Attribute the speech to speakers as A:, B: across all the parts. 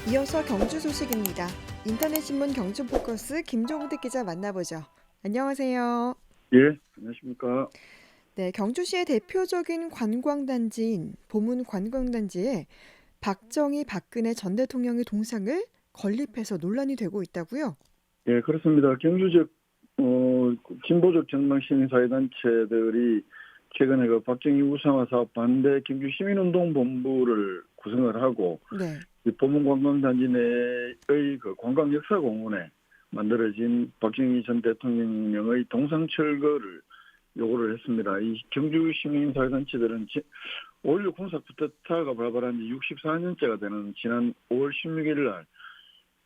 A: 이어서 경주 소식입니다. 인터넷신문 경주포커스 김종득 기자 만나보죠. 안녕하세요.
B: 예, 안녕하십니까.
A: 네, 경주시의 대표적인 관광단지인 보문 관광단지에 박정희 박근혜 전 대통령의 동상을 건립해서 논란이 되고 있다고요?
B: 예, 그렇습니다. 경주적, 진보적 정당 시민사회단체들이 최근에 그 박정희 우상화 사업 반대 경주 시민운동본부를 구성을 하고,
A: 네.
B: 이 보문관광단지 내의 그 관광역사공원에 만들어진 박정희 전 대통령의 동상 철거를 요구를 했습니다. 이 경주 시민사회단체들은 5.16 군사 쿠데타가 발발한 지 64년째가 되는 지난 5월 16일 날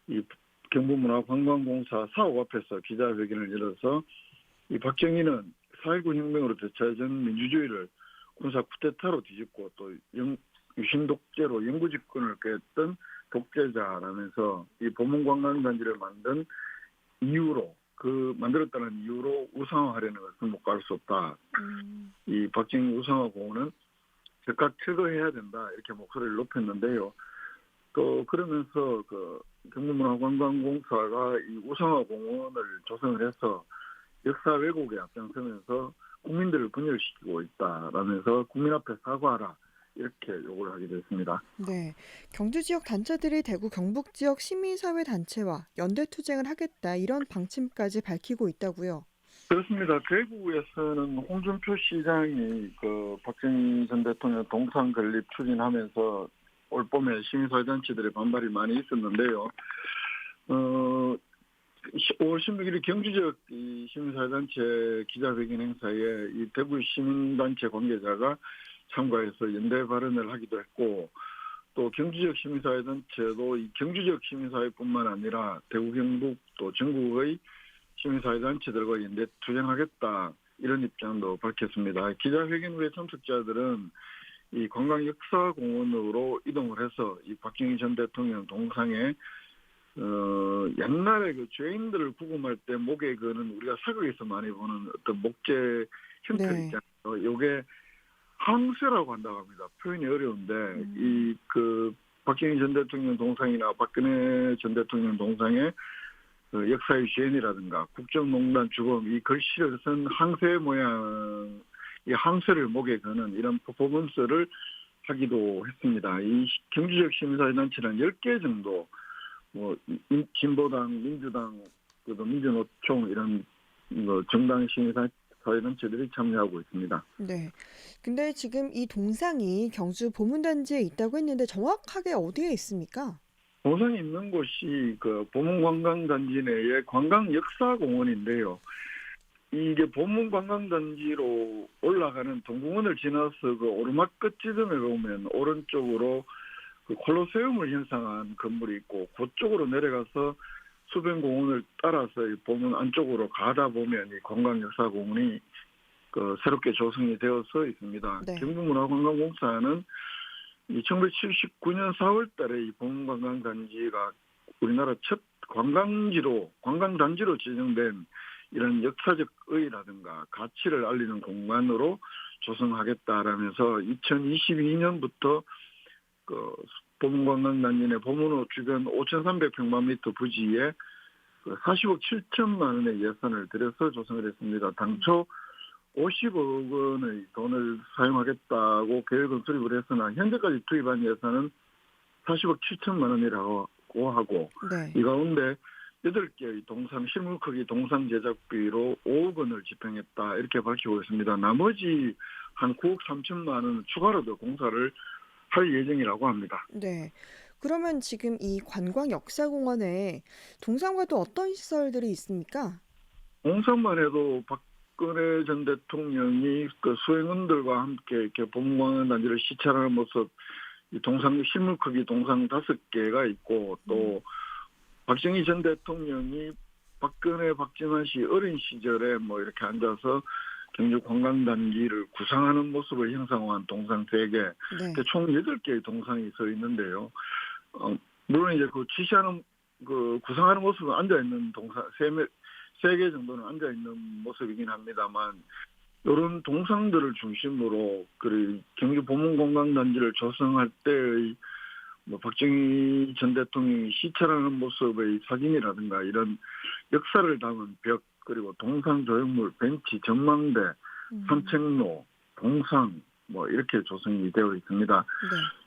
B: 이 경부문화관광공사 사옥 앞에서 기자회견을 열어서 이 박정희는 4.19 혁명으로 되찾은 민주주의를 군사 쿠데타로 뒤집고 또 유신 독재로 영구 집권을 꾀했던 독재자라면서 이 보문관광단지를 만들었다는 이유로 우상화하려는 것은 묵과할 수 없다. 이 박정희 우상화 공원은 즉각 철거해야 된다 이렇게 목소리를 높였는데요. 또 그러면서 그 경부문화관광공사가 이 우상화 공원을 조성을 해서 역사 왜곡에 앞장서면서 국민들을 분열시키고 있다라면서 국민 앞에 사과하라 이렇게 요구를 하게 됐습니다.
A: 네. 경주 지역 단체들이 대구 경북 지역 시민사회 단체와 연대 투쟁을 하겠다 이런 방침까지 밝히고 있다고요.
B: 그렇습니다. 대구에서는 홍준표 시장이 그 박정희 전 대통령 동상 건립 추진하면서 올 봄에 시민사회단체들의 반발이 많이 있었는데요. 5월 16일 경주적 이 시민사회단체 기자회견 행사에 이 대구 시민단체 관계자가 참가해서 연대 발언을 하기도 했고, 또 경주적 시민사회단체도 이 경주적 시민사회뿐만 아니라 대구 경북 또 전국의 시민사회단체들과 연대 투쟁하겠다 이런 입장도 밝혔습니다. 기자회견 후에 참석자들은 이 관광역사공원으로 이동을 해서 이 박정희 전 대통령 동상에 옛날에 그 죄인들을 구금할 때 목에 거는 우리가 사극에서 많이 보는 어떤 목재 형태를
A: 네.
B: 있잖아요. 요게 항쇠라고 한다고 합니다. 표현이 어려운데 이 그 박정희 전 대통령 동상이나 박근혜 전 대통령 동상에 그 역사의 죄인이라든가 국정농단 주범 이 글씨를 쓴 항쇠 모양 이 항쇠를 목에 거는 이런 퍼포먼스를 하기도 했습니다. 이 경주적 시민사회단체는 10개 정도 진보당, 민주당, 그리고 민주노총 이런 정당 시민사회단체들이 참여하고 있습니다.
A: 네. 근데 지금 이 동상이 경주 보문단지에 있다고 했는데 정확하게 어디에 있습니까?
B: 동상이 있는 곳이 그 보문관광단지 내의 관광역사공원인데요. 이게 보문관광단지로 올라가는 동공원을 지나서 그 오르막 끝지점에 보면 오른쪽으로 그 콜로세움을 형상한 건물이 있고 그쪽으로 내려가서 수변공원을 따라서 이 보문 안쪽으로 가다 보면 이 관광역사공원이 그 새롭게 조성이 되어서 있습니다.
A: 네.
B: 경북문화관광공사는 이 1979년 4월달에 이 보문관광단지가 우리나라 첫 관광단지로 지정된 이런 역사적 의의라든가 가치를 알리는 공간으로 조성하겠다라면서 2022년부터 그 보문관광단지 내 보문호 주변 5,300평방미터 부지에 40억 7천만 원의 예산을 들여서 조성을 했습니다. 당초 50억 원의 돈을 사용하겠다고 계획은 수립을 했으나 현재까지 투입한 예산은 40억 7천만 원이라고 하고
A: 네.
B: 이 가운데 8개의 동상 실물 크기 동상 제작비로 5억 원을 집행했다 이렇게 밝히고 있습니다. 나머지 한 9억 3천만 원은 추가로 더 공사를 할 예정이라고 합니다.
A: 네. 그러면 지금 이 관광역사공원에 동상과도 어떤 시설들이 있습니까?
B: 동상만 해도 박근혜 전 대통령이 그 수행원들과 함께 이렇게 보문관광단지를 시찰하는 모습, 이 동상 실물 크기 동상 5개가 있고 또 박정희 전 대통령이 박근혜, 박정환 씨 어린 시절에 뭐 이렇게 앉아서 경주 관광단지를 구상하는 모습을 형상화한 동상 3개,
A: 네.
B: 총 8개의 동상이 서 있는데요. 물론 이제 그 지시하는, 구상하는 모습은 앉아있는 동상, 3개 정도는 앉아있는 모습이긴 합니다만, 이런 동상들을 중심으로, 경주 보문관광단지를 조성할 때의 뭐 박정희 전 대통령이 시찰하는 모습의 사진이라든가 이런 역사를 담은 벽, 그리고 동상 조형물, 벤치, 전망대,
A: 음.
B: 산책로, 동상 뭐 이렇게 조성이 되어 있습니다.
A: 네.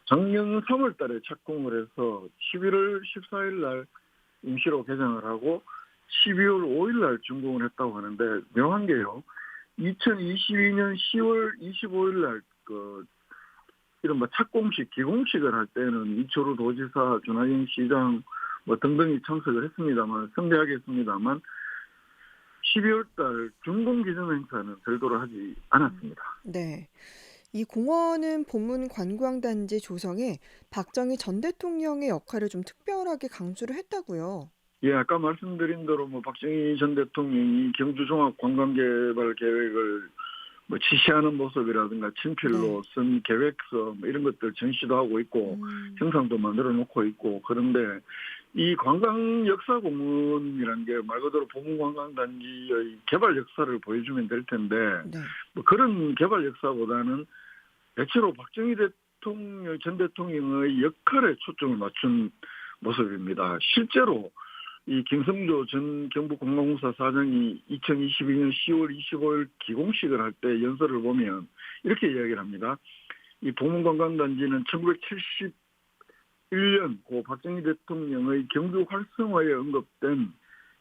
B: 작년 3월 달에 착공을 해서 11월 14일 날 임시로 개장을 하고 12월 5일 날 준공을 했다고 하는데, 묘한 게요. 2022년 10월 25일 날 이른바 착공식, 기공식을 할 때는 이철우 도지사, 준하영 시장 뭐 등등이 참석을 했습니다만, 성대하게 했습니다만 12월 달 준공 기념 행사는 별도로 하지 않았습니다.
A: 네. 이 공원은 보문 관광단지 조성에 박정희 전 대통령의 역할을 좀 특별하게 강조를 했다고요.
B: 예, 아까 말씀드린 대로 뭐 박정희 전 대통령이 경주 종합 관광개발 계획을 뭐 지시하는 모습이라든가 친필로
A: 네.
B: 쓴 계획서 뭐 이런 것들 전시도 하고 있고
A: 음.
B: 형상도 만들어 놓고 있고, 그런데 이 관광 역사 공원이라는 게 말 그대로 보문관광단지의 개발 역사를 보여주면 될 텐데,
A: 네.
B: 뭐 그런 개발 역사보다는 대체로 박정희 전 대통령의 역할에 초점을 맞춘 모습입니다. 실제로 이 김성조 전 경북관광공사 사장이 2022년 10월 25일 기공식을 할 때 연설을 보면 이렇게 이야기를 합니다. 이 보문관광단지는 1971년 고 박정희 대통령의 경주 활성화에 언급된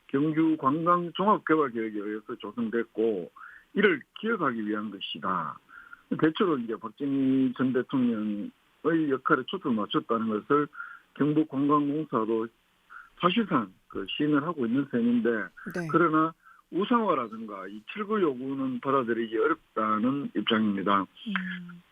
B: 경주 관광 종합개발계획에 의해서 조성됐고, 이를 기억하기 위한 것이다. 대체로 이제 박정희 전 대통령의 역할에 초점을 맞췄다는 것을 경북관광공사도 사실상 시인을 하고 있는 셈인데,
A: 네.
B: 그러나 우상화라든가 이 철거 요구는 받아들이기 어렵다는 입장입니다.
A: 음.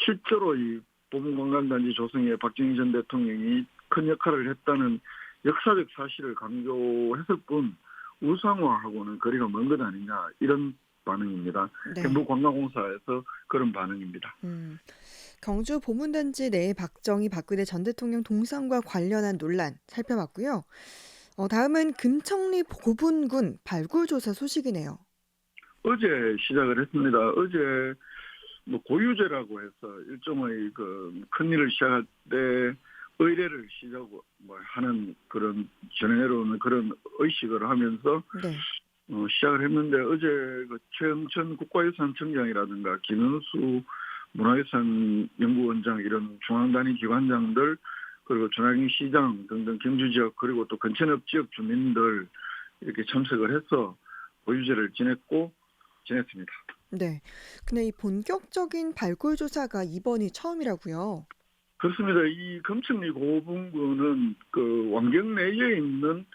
B: 실제로 이 보문관광단지 조성에 박정희 전 대통령이 큰 역할을 했다는 역사적 사실을 강조했을 뿐 우상화하고는 거리가 먼 것 아니냐, 이런 반응입니다.
A: 네.
B: 경북관광공사에서 그런 반응입니다.
A: 음. 경주 보문단지 내 박정희 박근혜 전 대통령 동상과 관련한 논란 살펴봤고요. 다음은 금천리 고분군 발굴조사 소식이네요.
B: 어제 시작을 했습니다. 어제 뭐 고유제라고 해서 일종의 큰 일을 시작할 때 의례를 시작 뭐 하는 그런 전해 내려오는 그런 의식을 하면서
A: 네.
B: 시작을 했는데, 어제 최영천 국가유산청장이라든가 김은수 문화유산 연구원장, 이런 중앙단위 기관장들, 그리고 준하영 시장 등등 경주 지역, 그리고 또 근천읍 지역 주민들 이렇게 참석을 해서 고유제를 지냈습니다.
A: 네. 근데 이 본격적인 발굴조사가 이번이 처음이라고요.
B: 그렇습니다. 이 금천리 고분군은 왕경 내에 있는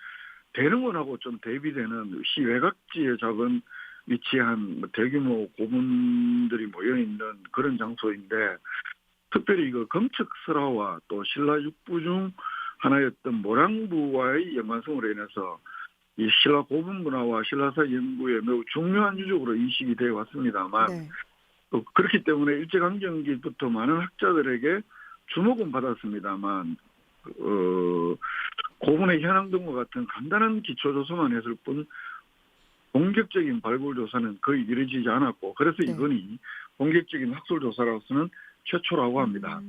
B: 대릉원하고 좀 대비되는 시 외곽지에 작은 위치한 뭐 대규모 고분들이 모여 있는 그런 장소인데, 특별히 검측설화와 또 신라 육부 중 하나였던 모량부와의 연관성으로 인해서 이 신라 고분 문화와 신라사 연구에 매우 중요한 유적으로 인식이 되어 왔습니다만,
A: 네.
B: 또 그렇기 때문에 일제강점기부터 많은 학자들에게 주목은 받았습니다만, 고분의 현황 등과 같은 간단한 기초조사만 했을 뿐 본격적인 발굴조사는 거의 이루어지지 않았고, 그래서
A: 네.
B: 이번이 본격적인 학술조사로서는 최초라고 합니다.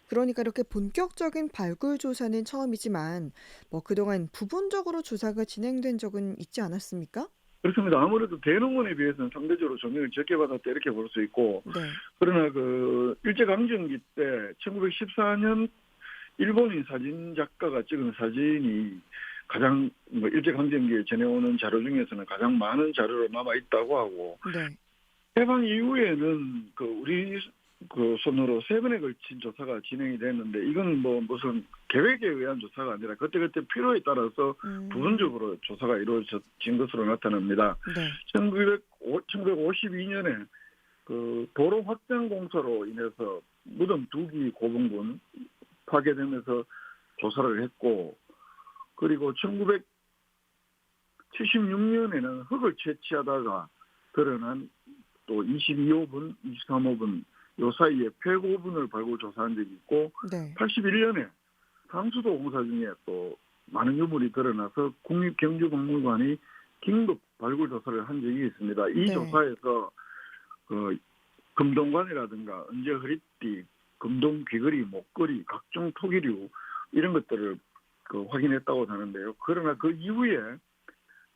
A: 그러니까 이렇게 본격적인 발굴조사는 처음이지만 뭐 그동안 부분적으로 조사가 진행된 적은 있지 않았습니까?
B: 그렇습니다. 아무래도 대릉원에 비해서는 상대적으로 조명을 적게 받았다, 이렇게 볼 수 있고,
A: 네.
B: 그러나 일제강점기 때 1914년 일본인 사진 작가가 찍은 사진이 가장 일제강점기에 전해오는 자료 중에서는 가장 많은 자료로 남아 있다고 하고,
A: 네.
B: 해방 이후에는 우리 손으로 3번에 걸친 조사가 진행이 됐는데, 이건 뭐 무슨 계획에 의한 조사가 아니라 그때그때 필요에 따라서
A: 음.
B: 부분적으로 조사가 이루어진 것으로 나타납니다.
A: 네.
B: 1952년에 도로 확장 공사로 인해서 무덤 2기 고분군 파괴되면서 조사를 했고, 그리고 1976년에는 흙을 채취하다가 드러난 또 22호분, 23호분 요 사이에 폐고분을 발굴 조사한 적이 있고,
A: 네.
B: 81년에 상수도 공사 중에 또 많은 유물이 드러나서 국립경주박물관이 긴급 발굴 조사를 한 적이 있습니다. 이
A: 네.
B: 조사에서 금동관이라든가 은제 허리띠, 금동, 귀걸이, 목걸이, 각종 토기류 이런 것들을 확인했다고 하는데요. 그러나 그 이후에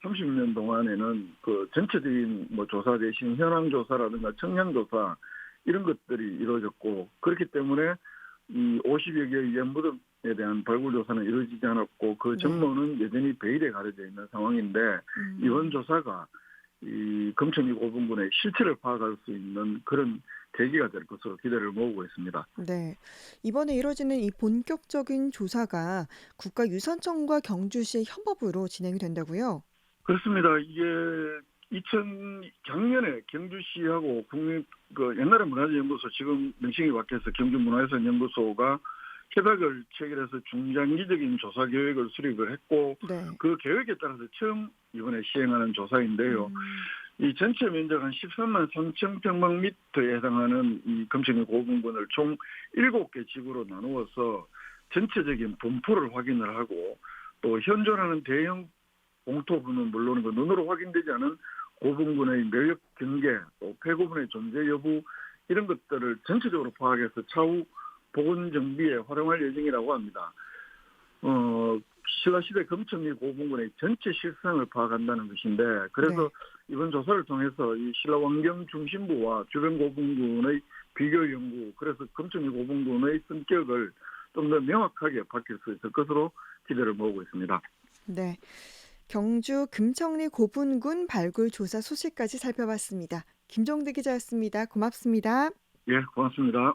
B: 30년 동안에는 그 전체적인 뭐 조사 대신 현황 조사라든가 청량 조사 이런 것들이 이루어졌고, 그렇기 때문에 이 50여 개의 유해무덤에 대한 발굴 조사는 이루어지지 않았고, 그
A: 네.
B: 전모는 여전히 베일에 가려져 있는 상황인데, 이번 조사가 이 금천리 고분군의 실체를 파악할 수 있는 그런 계기가 될 것으로 기대를 모으고 있습니다.
A: 네. 이번에 이뤄지는 이 본격적인 조사가 국가유산청과 경주시의 협업으로 진행이 된다고요?
B: 그렇습니다. 이게 작년에 경주시하고 옛날에 문화재연구소, 지금 명칭이 바뀌어서 경주문화유산연구소가 협약을 체결해서 중장기적인 조사 계획을 수립을 했고,
A: 네.
B: 그 계획에 따라서 처음 이번에 시행하는 조사인데요. 이 전체 면적 한 13만 3천 평방미터에 해당하는 이 금천리 고분군을 총 7개 지구로 나누어서 전체적인 분포를 확인을 하고, 또 현존하는 대형 공토분은 물론 그 눈으로 확인되지 않은 고분군의 매력 경계, 또 폐고분의 존재 여부 이런 것들을 전체적으로 파악해서 차후 복원 정비에 활용할 예정이라고 합니다. 신라시대 금천리 고분군의 전체 실상을 파악한다는 것인데, 그래서
A: 네.
B: 이번 조사를 통해서 이 신라 왕경 중심부와 주변 고분군의 비교 연구, 그래서 금천리 고분군의 성격을 좀 더 명확하게 밝힐 수 있을 것으로 기대를 모으고 있습니다.
A: 네. 경주 금청리 고분군 발굴 조사 소식까지 살펴봤습니다. 김종대 기자였습니다. 고맙습니다.
B: 예, 고맙습니다.